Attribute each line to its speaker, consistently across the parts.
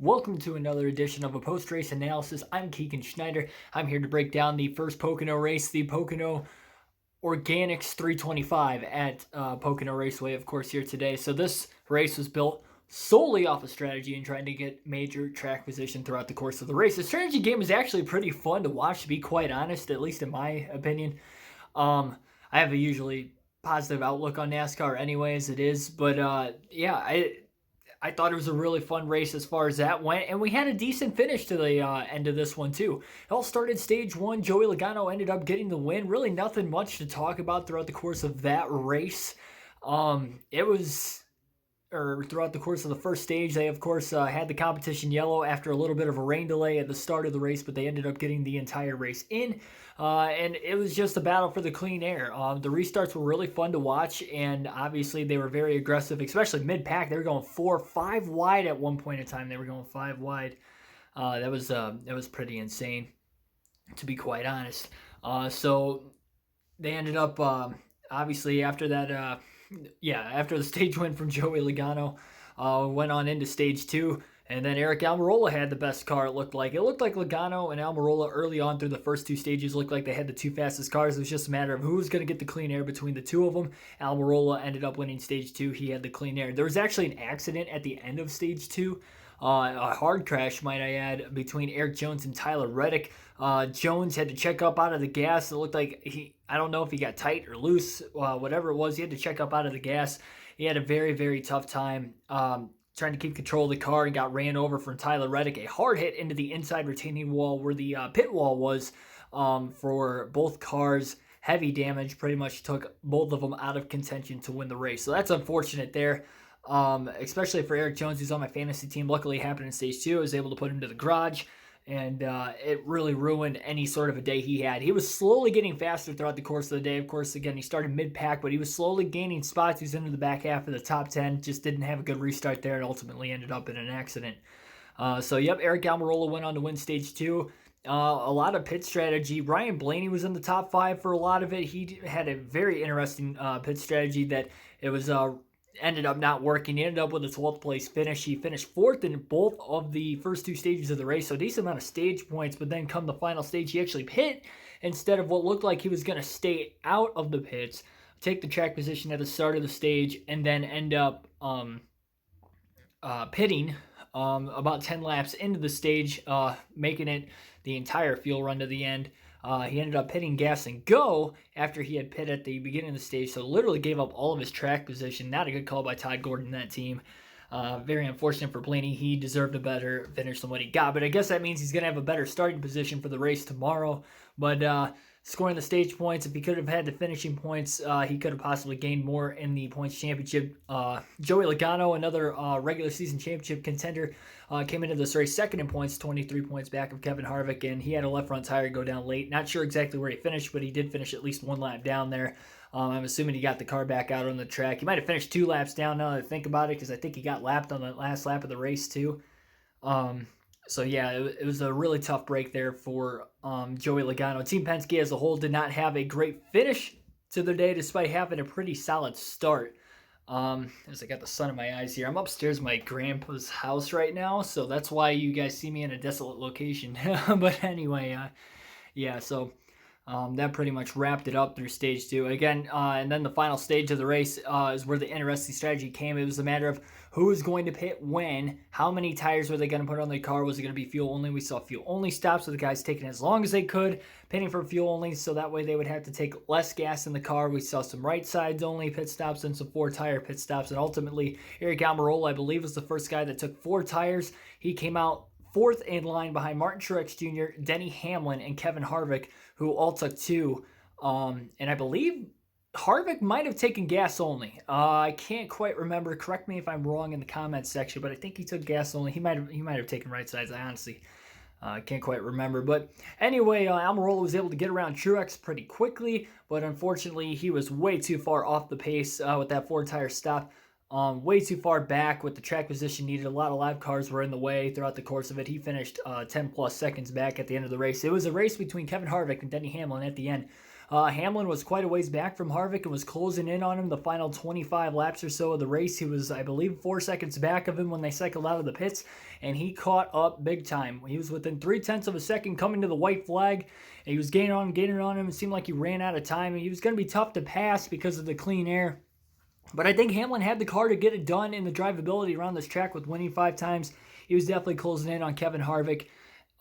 Speaker 1: Welcome to another edition of a post-race analysis. I'm Keegan Schneider. I'm here to break down the first Pocono race, the Pocono Organics 325 at Pocono Raceway, of course, here today. So this race was built solely off of strategy and trying to get major track position throughout the course of the race. The strategy game is actually pretty fun to watch, to be quite honest, at least in my opinion. I have a usually positive outlook on NASCAR anyways, it is. But I thought it was a really fun race as far as that went, and we had a decent finish to the end of this one too. It all started stage one. Joey Logano ended up getting the win. Really nothing much to talk about throughout the course of that race. Throughout the course of the first stage, they of course had the competition yellow after a little bit of a rain delay at the start of the race, but they ended up getting the entire race in, and it was just a battle for the clean air. The restarts were really fun to watch, and obviously they were very aggressive, especially mid-pack. They were going 4-5 wide at one point in time. They were going 5 wide. That was pretty insane, to be quite honest. So they ended up obviously after that. After the stage win from Joey Logano, went on into stage two, and then Eric Almirola had the best car, it looked like. It looked like Logano and Almirola early on through the first two stages looked like they had the two fastest cars. It was just a matter of who was going to get the clean air between the two of them. Almirola ended up winning stage two. He had the clean air. There was actually an accident at the end of stage two. A hard crash, might I add, between Eric Jones and Tyler Reddick. Jones had to check up out of the gas. It looked like I don't know if he got tight or loose, whatever it was. He had to check up out of the gas. He had a very, very tough time trying to keep control of the car and got ran over from Tyler Reddick. A hard hit into the inside retaining wall where the pit wall was for both cars. Heavy damage, pretty much took both of them out of contention to win the race. So that's unfortunate there. Especially for Eric Jones, who's on my fantasy team. Luckily, it happened in stage two. I was able to put him to the garage, and it really ruined any sort of a day he had. He was slowly getting faster throughout the course of the day. Of course, again, he started mid-pack, but he was slowly gaining spots. He was into the back half of the top 10, just didn't have a good restart there, and ultimately ended up in an accident. Eric Almirola went on to win stage two. A lot of pit strategy. Ryan Blaney was in the top 5 for a lot of it. He had a very interesting pit strategy that it was ended up not working. He ended up with a 12th place finish. He finished 4th in both of the first two stages of the race, so a decent amount of stage points, but then come the final stage, he actually pit instead of what looked like he was going to stay out of the pits, take the track position at the start of the stage, and then end up pitting about 10 laps into the stage, making it the entire fuel run to the end. He ended up hitting gas and go after he had pit at the beginning of the stage, so literally gave up all of his track position. Not a good call by Todd Gordon and that team. Very unfortunate for Blaney. He deserved a better finish than what he got, but I guess that means he's going to have a better starting position for the race tomorrow. But scoring the stage points, if he could have had the finishing points, he could have possibly gained more in the points championship. Joey Logano, another regular season championship contender, came into this race second in points, 23 points back of Kevin Harvick, and he had a left front tire go down late. Not sure exactly where he finished, but he did finish at least one lap down there. I'm assuming he got the car back out on the track. He might have finished 2 laps down now that I think about it, because I think he got lapped on the last lap of the race too. It was a really tough break there for Joey Logano. Team Penske as a whole did not have a great finish to the day, despite having a pretty solid start. As I got the sun in my eyes here, I'm upstairs in my grandpa's house right now, so that's why you guys see me in a desolate location. But anyway, that pretty much wrapped it up through stage two. Again, and then the final stage of the race is where the interesting strategy came. It was a matter of who was going to pit when, how many tires were they going to put on the car, was it going to be fuel only? We saw fuel only stops with the guys taking as long as they could, pitting for fuel only, so that way they would have to take less gas in the car. We saw some right sides only pit stops and some 4-tire pit stops, and ultimately Eric Almirola, I believe, was the first guy that took 4 tires. He came out 4th in line behind Martin Truex Jr., Denny Hamlin, and Kevin Harvick, who all took 2. And I believe Harvick might have taken gas only. I can't quite remember. Correct me if I'm wrong in the comments section, but I think he took gas only. He might have taken right sides. I honestly can't quite remember. But anyway, Almirola was able to get around Truex pretty quickly, but unfortunately he was way too far off the pace with that 4-tire stop. Way too far back with the track position needed. A lot of live cars were in the way throughout the course of it. He finished 10 plus seconds back at the end of the race. It was a race between Kevin Harvick and Denny Hamlin at the end. Hamlin was quite a ways back from Harvick and was closing in on him the final 25 laps or so of the race. He was, I believe, 4 seconds back of him when they cycled out of the pits, and he caught up big time. He was within 0.3 of a second coming to the white flag, and he was gaining on him. It seemed like he ran out of time, and he was going to be tough to pass because of the clean air. But I think Hamlin had the car to get it done in the drivability around this track with winning 5 times. He was definitely closing in on Kevin Harvick.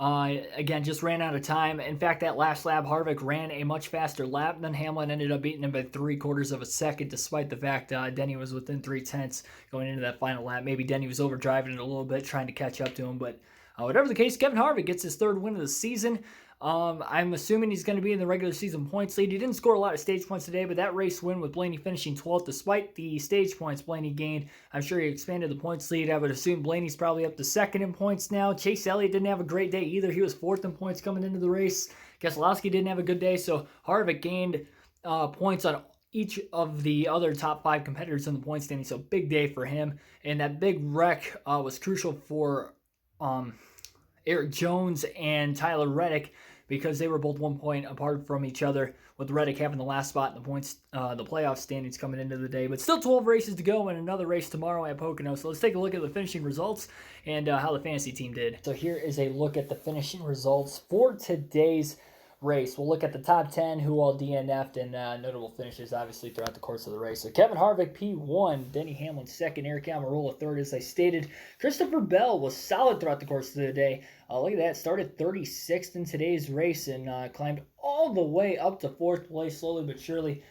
Speaker 1: Again, just ran out of time. In fact, that last lap, Harvick ran a much faster lap than Hamlin. Ended up beating him by 3/4 of a second, despite the fact Denny was within 0.3 going into that final lap. Maybe Denny was overdriving it a little bit, trying to catch up to him. But whatever the case, Kevin Harvick gets his 3rd win of the season. I'm assuming he's going to be in the regular season points lead. He didn't score a lot of stage points today, but that race win with Blaney finishing 12th, despite the stage points Blaney gained, I'm sure he expanded the points lead. I would assume Blaney's probably up to 2nd in points now. Chase Elliott didn't have a great day either. He was 4th in points coming into the race. Keselowski didn't have a good day, so Harvick gained points on each of the other top 5 competitors in the point standing, so big day for him. And that big wreck was crucial for Eric Jones and Tyler Reddick, because they were both 1 point apart from each other, with Reddick having the last spot in the points, the playoff standings coming into the day. But still 12 races to go and another race tomorrow at Pocono. So let's take a look at the finishing results and how the fantasy team did. So here is a look at the finishing results for today's race. We'll look at the top 10, who all DNF'd, and notable finishes, obviously, throughout the course of the race. So Kevin Harvick, P1, Denny Hamlin, 2nd, Aric Almirola, 3rd, as I stated. Christopher Bell was solid throughout the course of the day. Look at that, started 36th in today's race and climbed all the way up to 4th place, slowly but surely.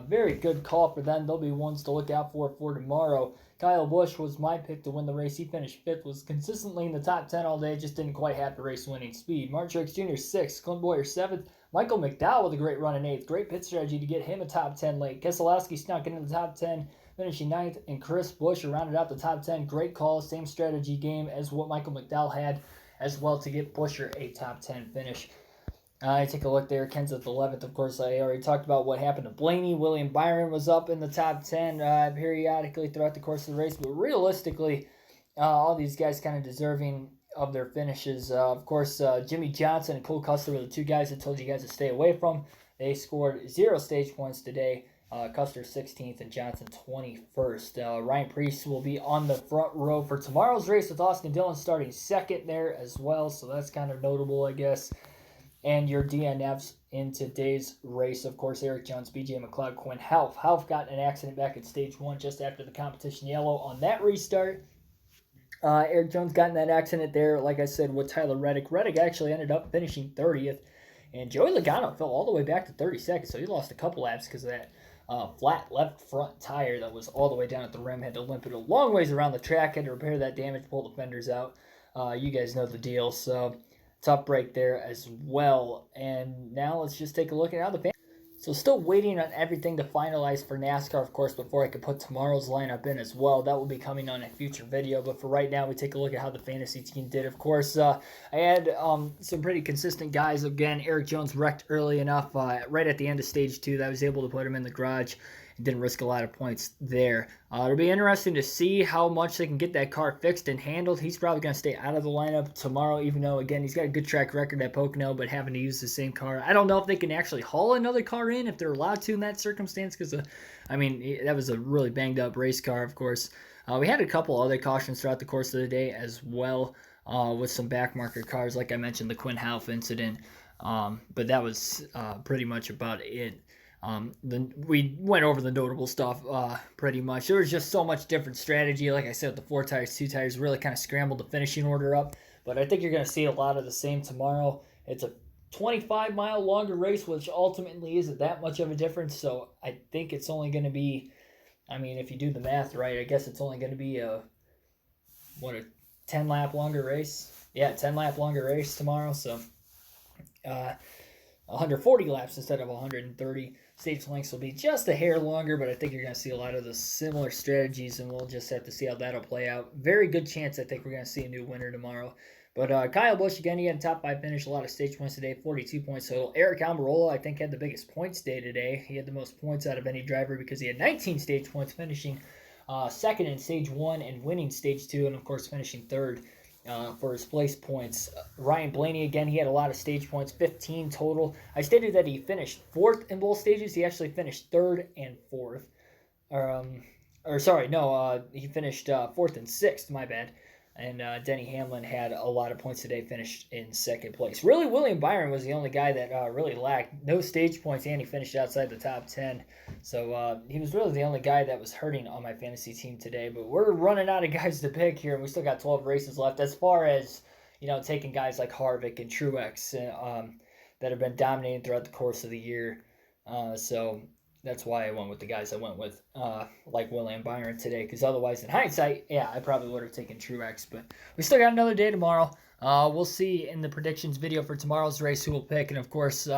Speaker 1: Very good call for them. They'll be ones to look out for tomorrow. Kyle Busch was my pick to win the race. He finished 5th, was consistently in the top 10 all day, just didn't quite have the race-winning speed. Martin Truex Jr. 6th, Clint Bowyer 7th, Michael McDowell with a great run in 8th. Great pit strategy to get him a top 10 late. Keselowski snuck into the top 10, finishing 9th, and Chris Busch rounded out the top 10. Great call, same strategy game as what Michael McDowell had as well to get Buescher a top 10 finish. I take a look there. Kenseth 11th. Of course, I already talked about what happened to Blaney. William Byron was up in the top 10 periodically throughout the course of the race. But realistically, all these guys kind of deserving of their finishes. Of course, Jimmy Johnson and Cole Custer were the 2 guys I told you guys to stay away from. They scored 0 stage points today. Custer 16th and Johnson 21st. Ryan Preece will be on the front row for tomorrow's race with Austin Dillon starting 2nd there as well. So that's kind of notable, I guess. And your DNFs in today's race, of course, Eric Jones, BJ McLeod, Quinn Houff. Houff got in an accident back at stage 1 just after the competition yellow on that restart. Eric Jones got in that accident there, like I said, with Tyler Reddick. Reddick actually ended up finishing 30th. And Joey Logano fell all the way back to 32nd, so he lost a couple laps because of that flat left front tire that was all the way down at the rim. Had to limp it a long ways around the track, had to repair that damage, pull the fenders out. You guys know the deal, so tough break there as well. And now let's just take a look at how the fans. So still waiting on everything to finalize for NASCAR, of course, before I can put tomorrow's lineup in as well. That will be coming on a future video. But for right now, we take a look at how the fantasy team did. Of course, I had some pretty consistent guys. Again, Eric Jones wrecked early enough right at the end of stage 2 that I was able to put him in the garage. Didn't risk a lot of points there. It'll be interesting to see how much they can get that car fixed and handled. He's probably going to stay out of the lineup tomorrow, even though, again, he's got a good track record at Pocono, but having to use the same car. I don't know if they can actually haul another car in, if they're allowed to in that circumstance, because, that was a really banged-up race car, of course. We had a couple other cautions throughout the course of the day as well, with some backmarker cars, like I mentioned, the Quinn Houff incident. But that was pretty much about it. Then we went over the notable stuff pretty much. There was just so much different strategy. Like I said, the 4 tires, 2 tires really kind of scrambled the finishing order up. But I think you're going to see a lot of the same tomorrow. It's a 25-mile longer race, which ultimately isn't that much of a difference. So I think it's only going to be, if you do the math right, I guess it's only going to be a 10-lap longer race? Yeah, 10-lap longer race tomorrow. So 140 laps instead of 130. Stage lengths will be just a hair longer, but I think you're going to see a lot of the similar strategies, and we'll just have to see how that'll play out. Very good chance I think we're going to see a new winner tomorrow. But Kyle Busch, again, he had a top 5 finish, a lot of stage points today, 42 points total. Aric Almirola, I think, had the biggest points day today. He had the most points out of any driver because he had 19 stage points, finishing 2nd in stage 1 and winning stage 2, and, of course, finishing 3rd for his place points. Ryan Blaney, again, he had a lot of stage points, 15 total. I stated that he finished 4th in both stages. He actually finished 3rd and 4th. He finished 4th and 6th, my bad. And Denny Hamlin had a lot of points today, finished in 2nd place. Really, William Byron was the only guy that really lacked. No stage points, and he finished outside the top 10. So he was really the only guy that was hurting on my fantasy team today. But we're running out of guys to pick here, and we still got 12 races left. As far as, taking guys like Harvick and Truex that have been dominating throughout the course of the year. So that's why I went with the guys I went with, like William Byron today, because otherwise, in hindsight, yeah, I probably would have taken Truex. But we still got another day tomorrow. We'll see in the predictions video for tomorrow's race who will pick. And, of course,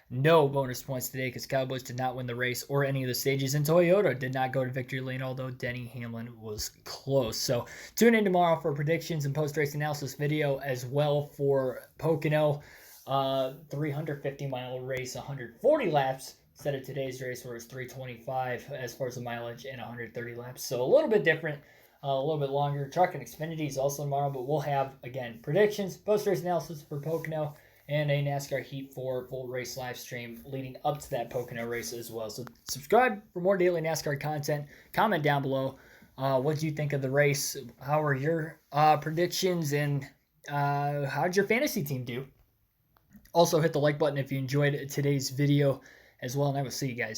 Speaker 1: no bonus points today because Cowboys did not win the race or any of the stages. And Toyota did not go to victory lane, although Denny Hamlin was close. So tune in tomorrow for predictions and post-race analysis video as well for Pocono. 350-mile race, 140 laps. Instead of today's race where it's 325 as far as the mileage and 130 laps. So a little bit different, a little bit longer. Truck and Xfinity is also tomorrow, but we'll have, again, predictions, post-race analysis for Pocono, and a NASCAR Heat 4 full race live stream leading up to that Pocono race as well. So subscribe for more daily NASCAR content. Comment down below. What did you think of the race? How are your predictions, and how did your fantasy team do? Also, hit the like button if you enjoyed today's video as well, and I will see you guys